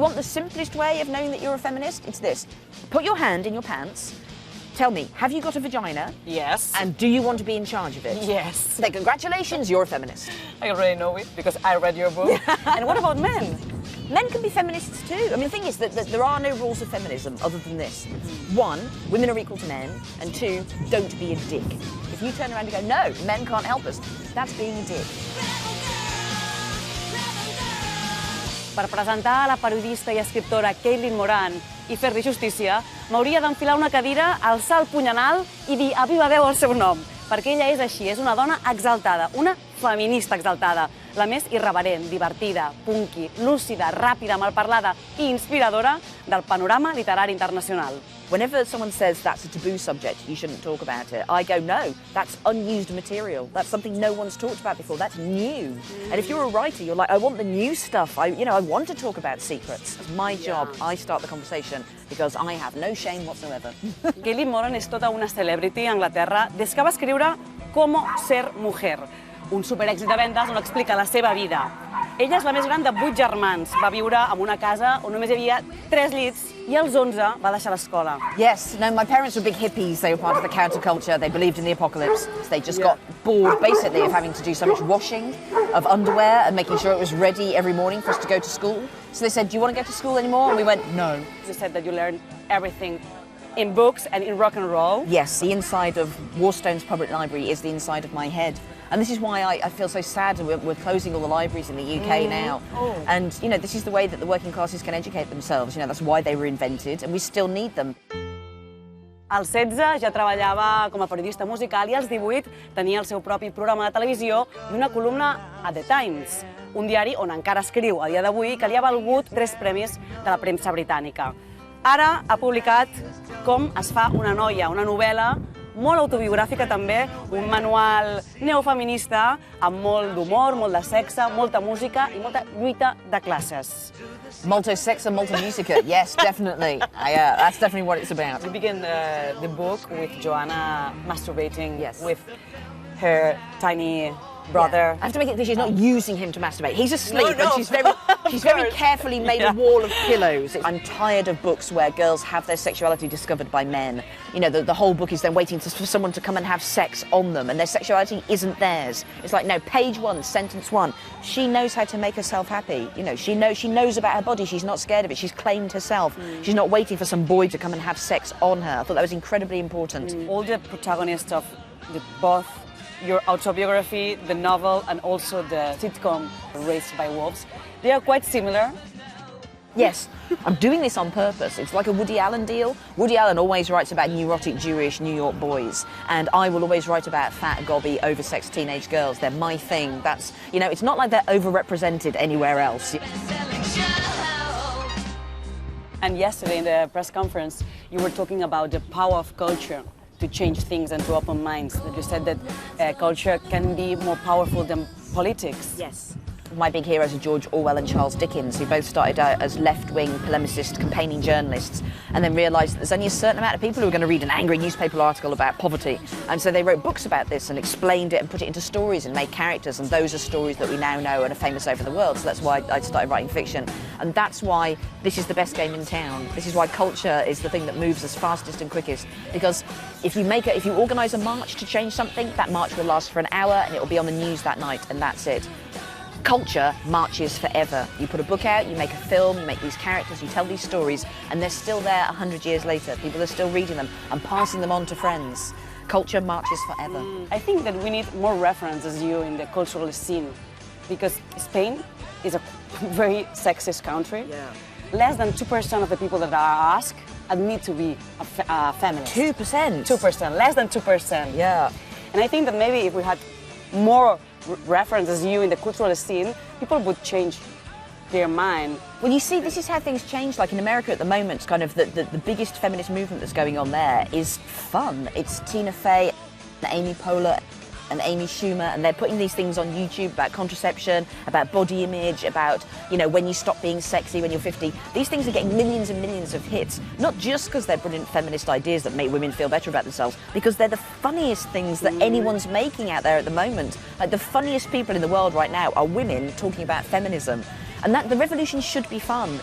you want the simplest way of knowing that you're a feminist? It's this. Put your hand in your pants. Tell me, have you got a vagina? Yes. And do you want to be in charge of it? Yes. Then congratulations, you're a feminist. I already know it because I read your book. And what about men? Men can be feminists too. I mean, the thing is that there are no rules of feminism other than this. One, women are equal to men. And two, don't be a dick. If you turn around and go, no, men can't help us, that's being a dick. Per presentar a la periodista i escriptora Moran i fer-li justícia, m'hauria d'enfilar una cadira, alçar el puny en alt i dir a viva veu el seu nom, perquè ella és així, és una dona exaltada, una feminista exaltada, la més irreverent, divertida, punky, lúcida, ràpida, malparlada i inspiradora del panorama literari internacional. Whenever someone says that's a taboo subject, you shouldn't talk about it, I go, no, that's unused material. That's something no one's talked about before. That's new. And if you're a writer, you're like, I want the new stuff. I want to talk about secrets. It's my job. I start the conversation because I have no shame whatsoever. Moran és tota una celebrity a Anglaterra des que va escriure Cómo ser mujer, un superèxit de vendes on explica la seva vida. Ella és la més gran de 8 germans. Va viure en una casa on només hi havia 3 llits i als 11 va deixar l'escola. Yes, no, my parents were big hippies. They were part of the counterculture. They believed in the apocalypse. They just got bored, basically, of having to do so much washing of underwear and making sure it was ready every morning for us to go to school. So they said, do you want to go to school anymore? And we went, no. You said that you learned everything in books and in rock and roll. Yes, the inside of Warstone's Public Library is the inside of my head. And this is why I feel so sad we're closing all the libraries in the UK now. Oh. And, this is the way that the working classes can educate themselves. That's why they were invented, and we still need them. Als 16 ja treballava com a periodista musical i als 18 tenia el seu propi programa de televisió i una columna a The Times, un diari on encara escriu a dia d'avui que li ha valgut 3 premis de la premsa britànica. Ara ha publicat Com es fa una noia, una novel·la molt autobiogràfica també, un manual neofeminista amb molt d'humor, molt de sexe, molta música i molta lluita de classes. Molto sex and multi musica, yes, definitely. That's definitely what it's about. You begin the book with Joanna masturbating Yes. with her tiny brother. I have to make it clear she's not using him to masturbate. He's asleep No. and she's very carefully made a wall of pillows. I'm tired of books where girls have their sexuality discovered by men. The whole book is then waiting for someone to come and have sex on them, and their sexuality isn't theirs. It's like, no, page 1, sentence 1. She knows how to make herself happy. She knows about her body. She's not scared of it. She's claimed herself. She's not waiting for some boy to come and have sex on her. I thought that was incredibly important. All the protagonists of both your autobiography, the novel, and also the sitcom Raised by Wolves, they are quite similar. Yes, I'm doing this on purpose. It's like a Woody Allen deal. Woody Allen always writes about neurotic Jewish New York boys, and I will always write about fat, gobby, oversexed teenage girls. They're my thing. That's, it's not like they're overrepresented anywhere else. And yesterday in the press conference, you were talking about the power of culture to change things and to open minds. That you said that culture can be more powerful than politics. Yes. My big heroes are George Orwell and Charles Dickens, who both started out as left-wing polemicist, campaigning journalists, and then realised that there's only a certain amount of people who are going to read an angry newspaper article about poverty. And so they wrote books about this and explained it and put it into stories and made characters, and those are stories that we now know and are famous over the world. So that's why I started writing fiction. And that's why this is the best game in town. This is why culture is the thing that moves us fastest and quickest. Because if you organise a march to change something, that march will last for an hour and it will be on the news that night, and that's it. Culture marches forever. You put a book out, you make a film, you make these characters, you tell these stories, and they're still there 100 years later. People are still reading them and passing them on to friends. Culture marches forever. I think that we need more references as you in the cultural scene, because Spain is a very sexist country. Yeah. Less than 2% of the people that are asked admit to be a feminist. 2%? 2%, less than 2%. Yeah. And I think that maybe if we had more references you in the cultural scene, people would change their mind. Well, you see, this is how things change. Like in America at the moment, kind of the biggest feminist movement that's going on there is fun. It's Tina Fey, Amy Poehler, and Amy Schumer, and they're putting these things on YouTube about contraception, about body image, about, when you stop being sexy when you're 50. These things are getting millions and millions of hits, not just because they're brilliant feminist ideas that make women feel better about themselves, because they're the funniest things that anyone's making out there at the moment. Like, the funniest people in the world right now are women talking about feminism. And that the revolution should be fun.